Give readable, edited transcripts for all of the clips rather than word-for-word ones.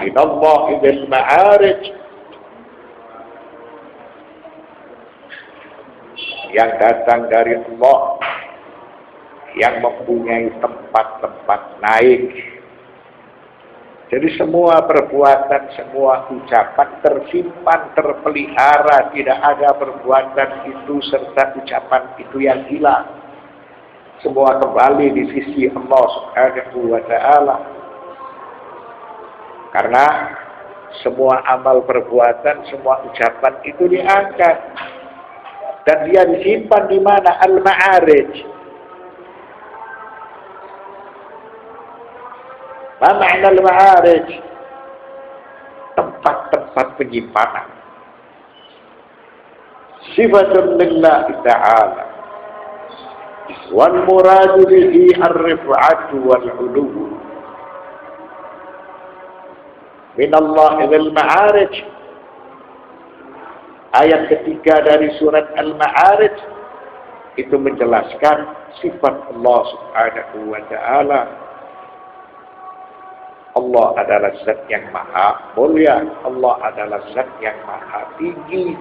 Minallahi dzil ma'arij, yang datang dari Allah, yang mempunyai tempat-tempat naik. Jadi semua perbuatan, semua ucapan tersimpan, terpelihara. Tidak ada perbuatan itu serta ucapan itu yang hilang. Semua kembali di sisi Allah Subhanahu wa ta'ala. Karena semua amal perbuatan, semua ucapan itu diangkat. Dan dia disimpan di mana? Al-Ma'arij. Apa makna al-ma'arij? Tempat-tempat penyimpanan. Sifatun lillahi ta'ala. Wal muradu bihi ar-rif'atu wal 'uluw. Min Allah dzil ma'arij. Ayat ketiga dari surat Al-Ma'arij itu menjelaskan sifat Allah Subhanahu wa ta'ala. Allah adalah zat yang maha mulia. Allah adalah zat yang maha tinggi.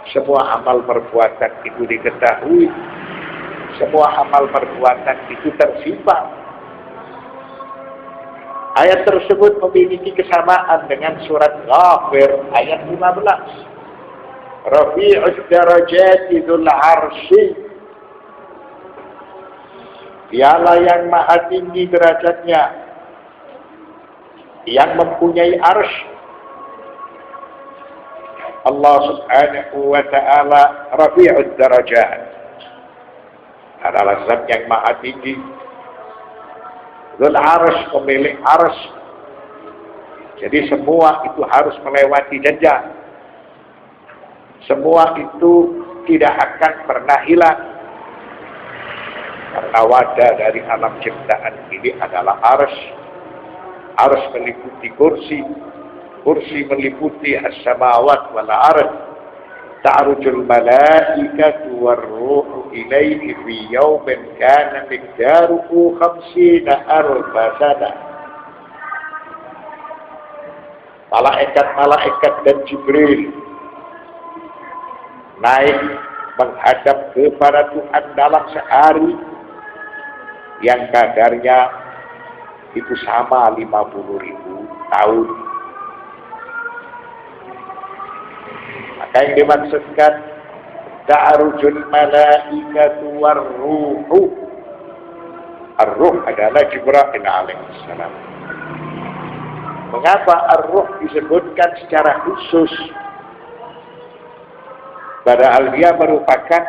Semua amal perbuatan itu diketahui. Semua amal perbuatan itu tersimpan. Ayat tersebut memiliki kesamaan dengan surat Ghafir ayat 15. Rafi'ud darajati dzul 'arsy. Dialah yang maha tinggi derajatnya, yang mempunyai arsy. Allah Subhanahu wa ta'ala Rafi'ud darajat, adalah zat yang maha tinggi. Dzul 'arsy, pemilik arsy. Jadi semua itu harus melewati jejak. Semua itu tidak akan pernah hilang. Karena wadah dari alam ciptaan ini adalah arsy. Arsy meliputi kursi, kursi meliputi as-samawat wal ardh. Ta'rujul malaikatu war-ruhu ilaihi fi yawmin kana miqdaruhu 50,000 sana. Malaikat-malaikat dan Jibril naik menghadap kepada Tuhan dalam sehari yang kadarnya itu sama 50.000 tahun. Maka yang dimaksudkan ta'arujul malaikatu war-ruhu. Ar-ruh adalah Jibril alaihissalam. Mengapa ar-ruh disebutkan secara khusus? Padahal dia merupakan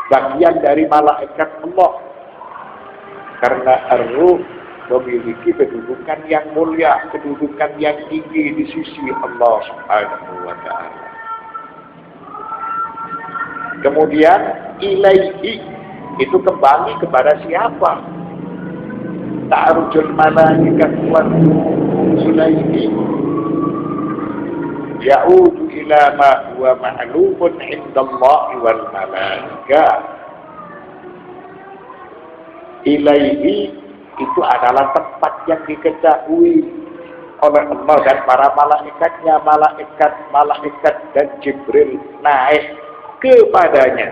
bagian dari malaikat Allah. Karena ar-ruh memiliki kedudukan yang mulia, kedudukan yang tinggi di sisi Allah Subhanahu wa ta'ala. Kemudian ilaihi itu kembali kepada siapa? Ta'arujul malaikatu war-ruh ilaihi ya'udu ila ma huwa ma'lumun 'indallahi wal malaikah. Ilaihi itu adalah tempat yang diketahui oleh Allah dan para malaikatnya. Malaikat dan Jibril naik kepadanya,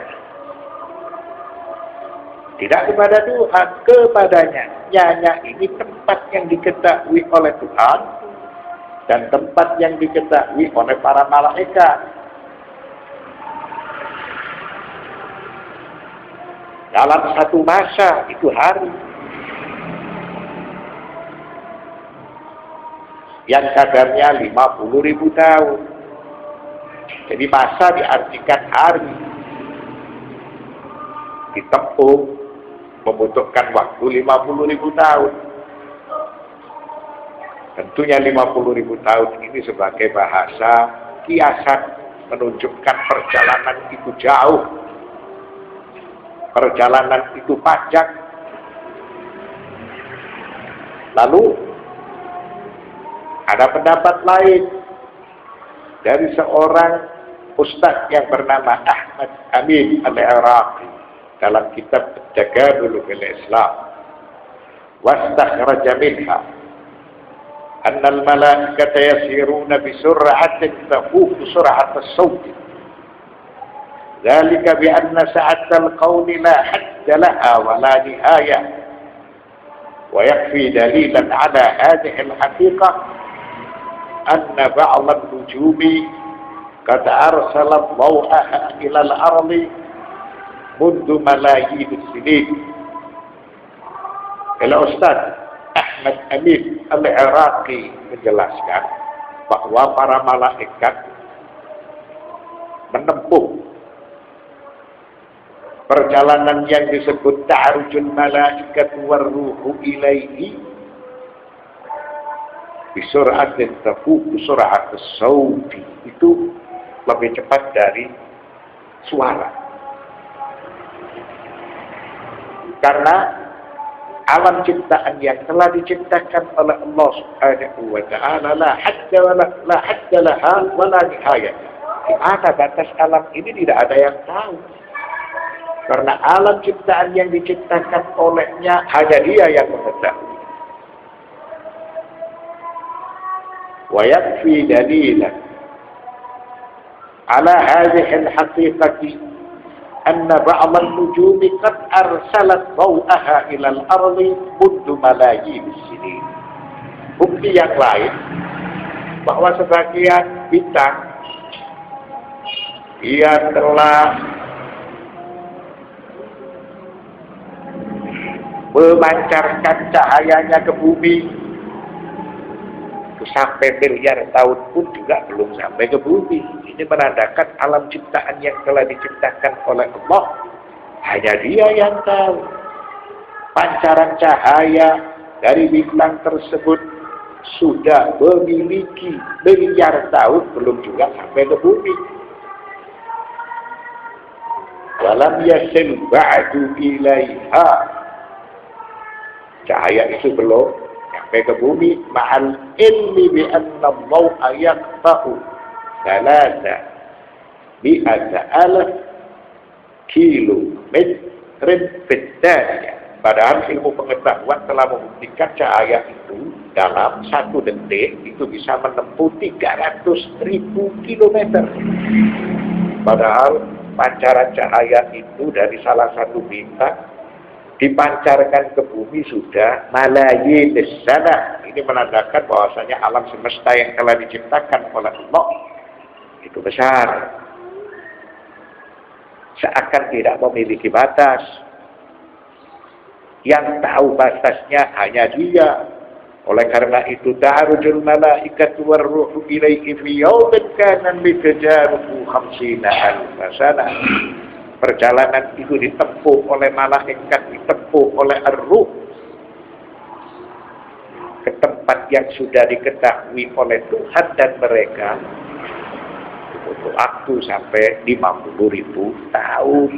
tidak kepada Tuhan, kepadanya. Nyanya ini tempat yang diketahui oleh Tuhan dan tempat yang diketahui oleh para malaikat. Dalam satu masa itu hari yang kadarnya 50.000 tahun. Jadi masa diartikan hari. Ditempuh membutuhkan waktu 50.000 tahun. Tentunya 50.000 tahun ini sebagai bahasa kiasan menunjukkan perjalanan itu jauh. Perjalanan itu panjang. Lalu ada pendapat lain dari seorang ustaz yang bernama Ahmad Amin Al-Iraqi dalam kitab Tagadul bil Islam. Wastakhraja minha Annal malaikata yasiruna bisur'atin tafuku sur'atas sawti. Dzalika bi anna sa'atal qawli la hadda laha wa la nihayah. Wa yakfi dalilan ala hadhihi al-haqiqah anna ba'd an-nujumi qad arsala daw'aha ila al-ardi mundu malayin as-sinin. Kalau Ustaz Ahmad Amin Al-Iraqi menjelaskan bahwa para malaikat menempuh perjalanan yang disebut ta'arujul malaikat warruhu ilaihi bisur'atin tafuku sur'atus sawti, itu lebih cepat dari suara. Karena alam ciptaan yang telah diciptakan oleh Allah Subhanahu wa ta'ala la hadda laha wa la nihayah. Di mana batas alam ini tidak ada yang tahu. Karena alam ciptaan yang diciptakan olehnya hanya Dia yang mengetahui. Wa yakfi dalilan ala hadhihi al-haqiqati anna ba'd an-nujumi qad arsalat daw'aha ila al-ardi mundu malayin as-sinin. Bukti yang lain bahwa sebagian bintang ia telah memancarkan cahayanya ke bumi sampai miliar tahun pun juga belum sampai ke bumi. Ini menandakan alam ciptaan yang telah diciptakan oleh Allah hanya Dia yang tahu. Pancaran cahaya dari bintang tersebut sudah memiliki miliar tahun belum juga sampai ke bumi. Walam yasil ba'du ilaiha, cahaya itu belum sampai ke bumi. Ma'al ilmi bi anna dhaw'a yaqta'u thalatha bi'ata alaf kilometrin fid-thaniya. Padahal ilmu pengetahuan telah membuktikan cahaya itu dalam 1 detik itu bisa menempuh 300.000 kilometer. Padahal pancaran cahaya itu dari salah satu bintang dipancarkan ke bumi sudah malayin sana. Ini menandakan bahwasanya alam semesta yang telah diciptakan oleh Allah itu besar, seakan tidak memiliki batas. Yang tahu batasnya hanya Dia. Oleh karena itu ta'arujul malaikatu warruhu ilaihi fi yawmin kana miqdaruhu 50 alf sanah. Perjalanan itu ditempuh oleh malaikat, ditempuh oleh ar-ruh ke tempat yang sudah diketahui oleh Tuhan dan mereka butuh waktu sampai 50.000 tahun.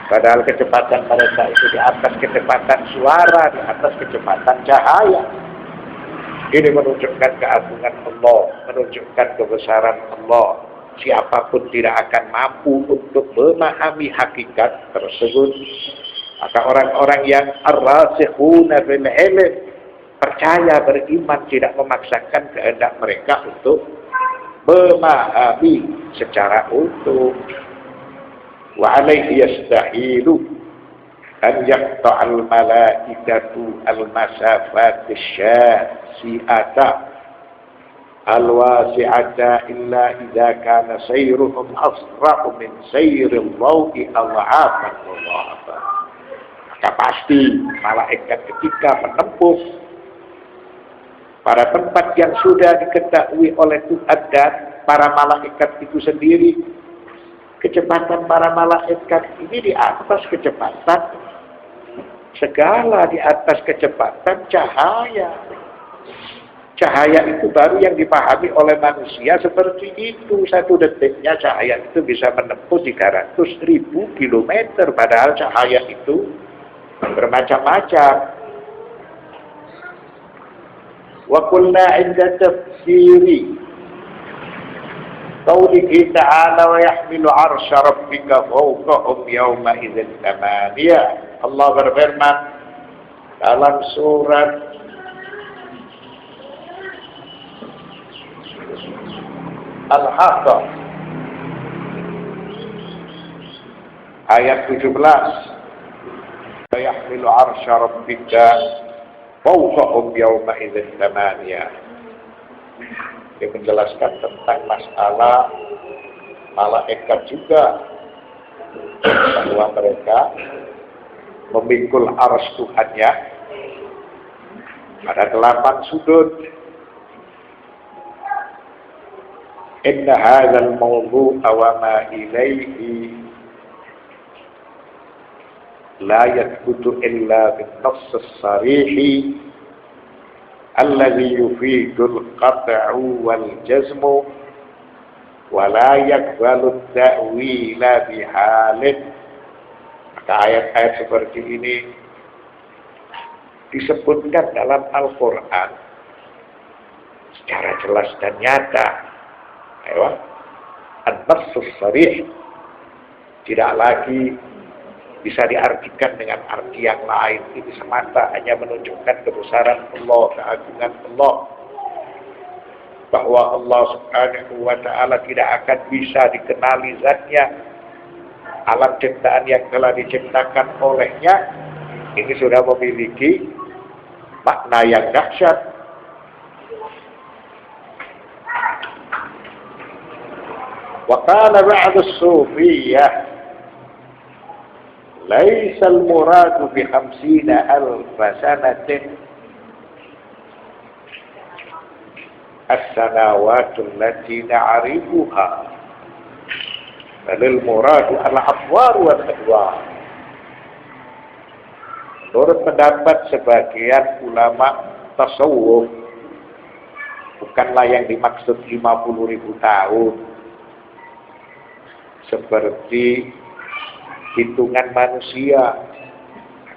Padahal kecepatan mereka itu di atas kecepatan suara, di atas kecepatan cahaya. Ini menunjukkan keagungan Allah, menunjukkan kebesaran Allah. Siapapun tidak akan mampu untuk memahami hakikat tersebut. Maka orang-orang yang ar-rasikhuna fil ilm, percaya, beriman, tidak memaksakan kehendak mereka untuk memahami secara utuh. Wa alaihi yastahilu an yaqta'al malaikatu al-masafat asy-syasi'ata al-wasi'ata illa idza kana sayruhum asra'u min sayril dhawi adha'afan mudha'afa. Maka pasti malaikat ketika menempuh pada tempat yang sudah diketahui oleh Tuhan dan para malaikat itu sendiri, kecepatan para malaikat ini di atas kecepatan segala, di atas kecepatan cahaya. Cahaya itu baru yang dipahami oleh manusia seperti itu. 1 detiknya cahaya itu bisa menempuh 300.000 kilometer. Padahal cahaya itu bermacam-macam. Wa qulna 'inda tafsiri qaulihi ta'ala wa yahmilu 'arsya rabbika fawqahum yawma idzin thamaniyah. Allah berfirman dalam surat Al-Haqqah ayat 17. Yahmilu arsya rabbika fawqahum yawma idzin thamaniyah. Dia menjelaskan tentang masalah malaikat juga, bahwa mereka memikul arsy Tuhannya pada 8 sudut. Inna hadzal mawdu'a wa ma ilaihi la yathbutu illa bin nass as-sarih alladhi yufidu al-qat'u wal jazmu wa la yaqbalu at-ta'wila bihalin. Maka ayat-ayat seperti ini disebutkan dalam Al-Quran secara jelas dan nyata. An-nassus sarih tidak lagi bisa diartikan dengan arti yang lain. Ini semata hanya menunjukkan kebesaran Allah, keagungan Allah, bahwa Allah Subhanahu wa ta'ala tidak akan bisa dikenali zatnya. Alam ciptaan yang telah diciptakan olehnya ini sudah memiliki makna yang dahsyat. Wa qala ba'd as-sufiyyah laisa al-muradu bi 50,000 sanatin as-sanawatu allati na'rifuha, bal al-muradu al-afwar wal adwar. Menurut pendapat sebagian ulama tasawuf, bukanlah yang dimaksud 50.000 tahun seperti hitungan manusia,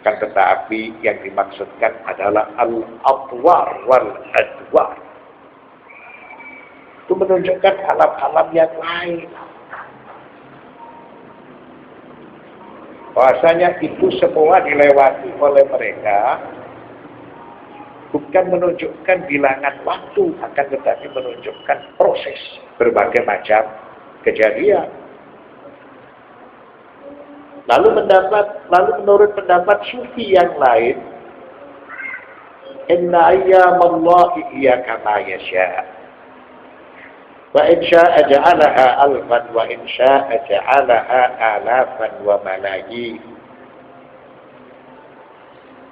akan tetapi yang dimaksudkan adalah al-atwar wal adwar. Itu menunjukkan alam-alam yang lain. Bahasanya itu semua dilewati oleh mereka bukan menunjukkan bilangan waktu, akan tetapi menunjukkan proses berbagai macam kejadian. Lalu menurut pendapat sufi yang lain, inna ayyamallahi hiya kama yasha. Wa in syaa ja'alaha alfan wa in syaa ja'alaha alafan wa malayi.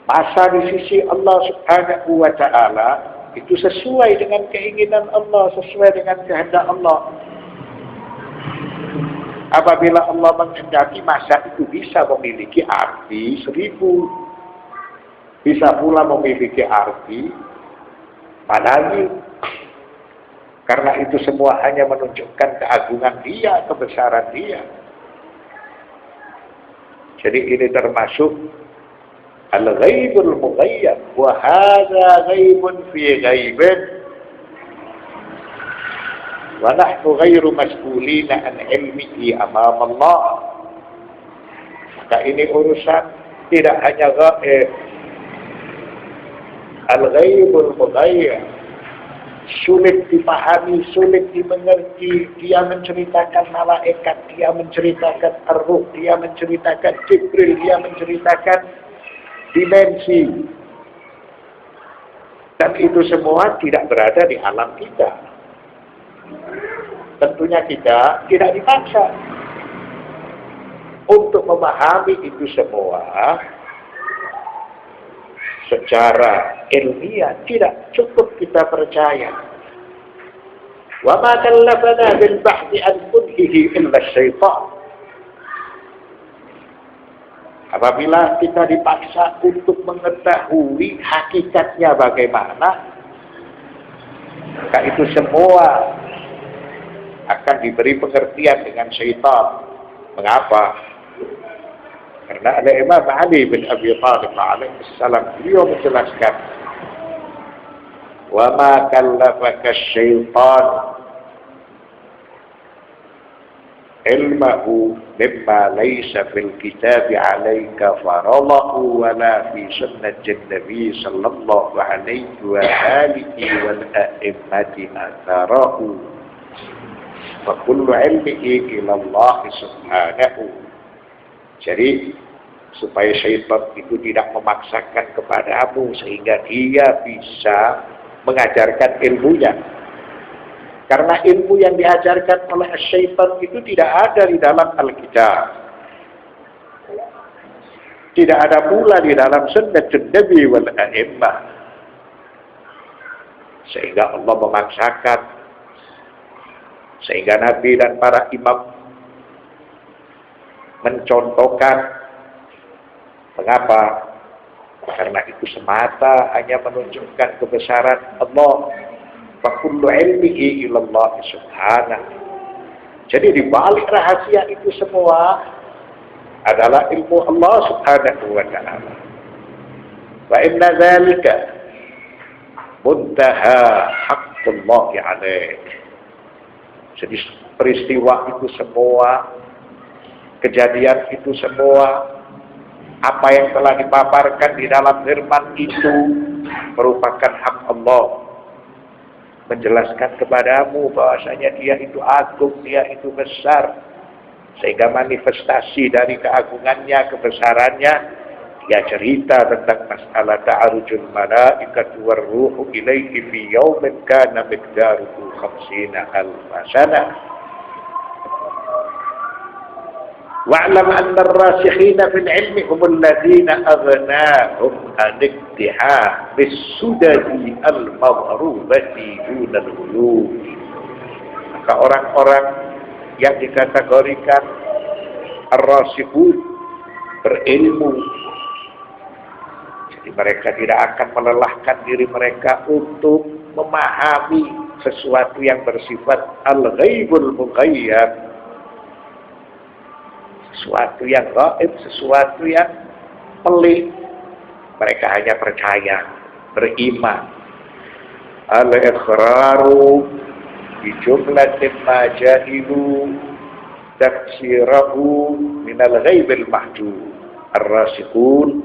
Masa di sisi Allah Subhanahu wa ta'ala itu sesuai dengan keinginan Allah, sesuai dengan kehendak Allah. Apabila Allah menghendaki, masa itu bisa memiliki arti 1000, bisa pula memiliki arti malayi. Karena itu semua hanya menunjukkan keagungan Dia, kebesaran Dia. Jadi ini termasuk al-ghaibul mughayyab, wa hadza ghaibun fi ghaibin wa nahnu ghairu mas'ulina an ilmihi amam Allah. Maka ini urusan tidak hanya ghaib, al-ghaibul mughayyab, sulit dipahami, sulit dimengerti. Dia menceritakan malaikat, dia menceritakan ar-ruh, dia menceritakan Jibril, dia menceritakan dimensi. Dan itu semua tidak berada di alam kita. Tentunya kita tidak dipaksa untuk memahami itu semua secara ilmiah. Tidak cukup kita percaya. Wa ma kallafana bil bahthi an kunhihi illa syaitan. Apabila kita dipaksa untuk mengetahui hakikatnya bagaimana, maka itu semua akan diberi pengertian dengan syaitan. Mengapa? Karena ada Imam Ali bin Abi Thalib alaihi salam, beliau menjelaskan, wa ma kallafaka syaitan ilmahu mimma laysa fil kitab alayka faralahu wa la fi sunnatin nabi sallallahu alaihi wa alihi wal a'immati atharahu. Fa kullu ilmihi ila Allah subhanahu. Jadi supaya syaitan itu tidak memaksakan kepadamu sehingga dia bisa mengajarkan ilmunya. Karena ilmu yang diajarkan oleh syaitan itu tidak ada di dalam Alkitab. Tidak ada pula di dalam sunnatun Nabi wal a'immah. Sehingga Allah memaksakan. Sehingga Nabi dan para imam mencontohkan. Mengapa? Karena itu semata hanya menunjukkan kebesaran Allah. Fa kullu ilmihi ila Allah subhanahu. Jadi di balik rahasia itu semua adalah ilmu Allah subhanahu wa ta'ala. Wa inna dzalika muntaha haqqullahi alaih. Jadi peristiwa itu semua, kejadian itu semua, apa yang telah dipaparkan di dalam firman itu merupakan hak Allah. Menjelaskan kepadamu bahwasanya dia itu agung, dia itu besar. Sehingga manifestasi dari keagungannya, kebesarannya, dia cerita tentang masalah ta'arujul malaikatu warruhu ilaihi fi yaumin kana miqdaruhu 50,000 sanah. Wa'lam anna ar-rasikhina fil ilmi humul ladzina aghnahum an iktiham bis-sudadi al-maghrubati dunal ghuyub. Maka orang-orang yang dikategorikan ar-rasikhun, berilmu, jadi mereka tidak akan melelahkan diri mereka untuk memahami sesuatu yang bersifat al-ghaibul mughayyab, sesuatu yang gaib, sesuatu yang pelik. Mereka hanya percaya, beriman. Al-iqraru bi jumlatin ma jahilu tafsirahu min al-ghaibil mahjub. Ar-rasikhun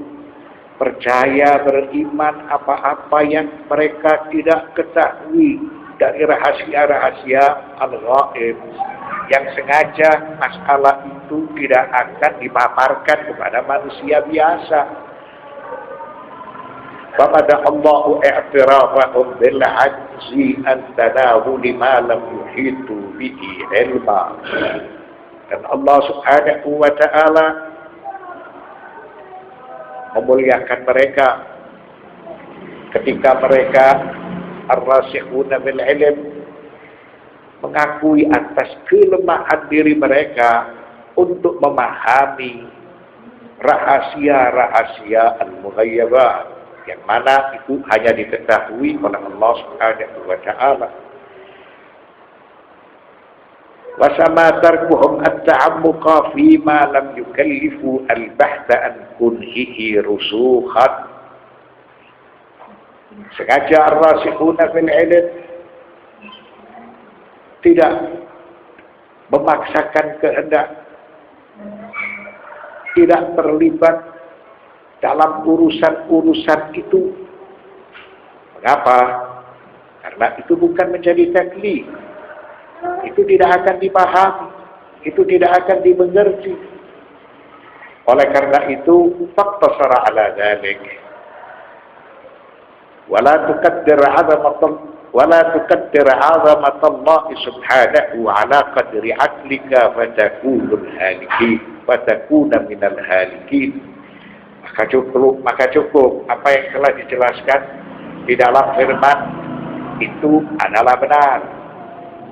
percaya, beriman apa-apa yang mereka tidak ketahui dari rahasia-rahasia al-ghaib, yang sengaja masalah itu tidak akan dipaparkan kepada manusia biasa. Faqad Allahu i'tirafahum bil 'ajzi an tanawuli ma lam yuhitu bihi ilma. Dan Allah Subhanahu wa ta'ala memuliakan mereka ketika mereka ar-rasikhuna bil ilm mengakui atas kelemahan diri mereka untuk memahami rahasia-rahasia al-mughayyabah yang mana itu hanya diketahui oleh Allah Subhanahu wa ta'ala. Wa sama tarkuhum at-ta'ammuqa fi ma lam yukallifu al-bahtha an kunhihi rusukhan. Sengaja ar-rasikhuna fil ilm tidak memaksakan kehendak, tidak terlibat dalam urusan-urusan itu. Mengapa? Karena itu bukan menjadi taklif. Itu tidak akan dipahami, itu tidak akan dimengerti. Oleh karena itu, faqtasara ala dzalik. Wala tuqaddir 'azamatallahi subhanahu ala qadri 'aqlika fatakuna minal halikin. Maka cukup apa yang telah dijelaskan di dalam firman itu adalah benar,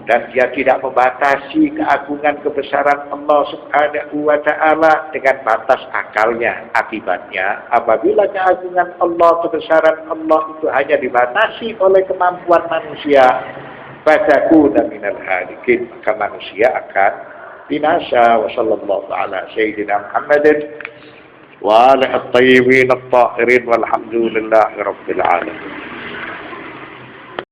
dan dia tidak membatasi keagungan kebesaran Allah Subhanahu wa ta'ala dengan batas akalnya. Akibatnya, apabila keagungan Allah, kebesaran Allah itu hanya dibatasi oleh kemampuan manusia, fatakuna minal halikin, maka manusia akan binasa. Wa sallallahu ala sayyidina Muhammadin wa ala at-tayyibin at-tahirin walhamdulillahi rabbil alamin.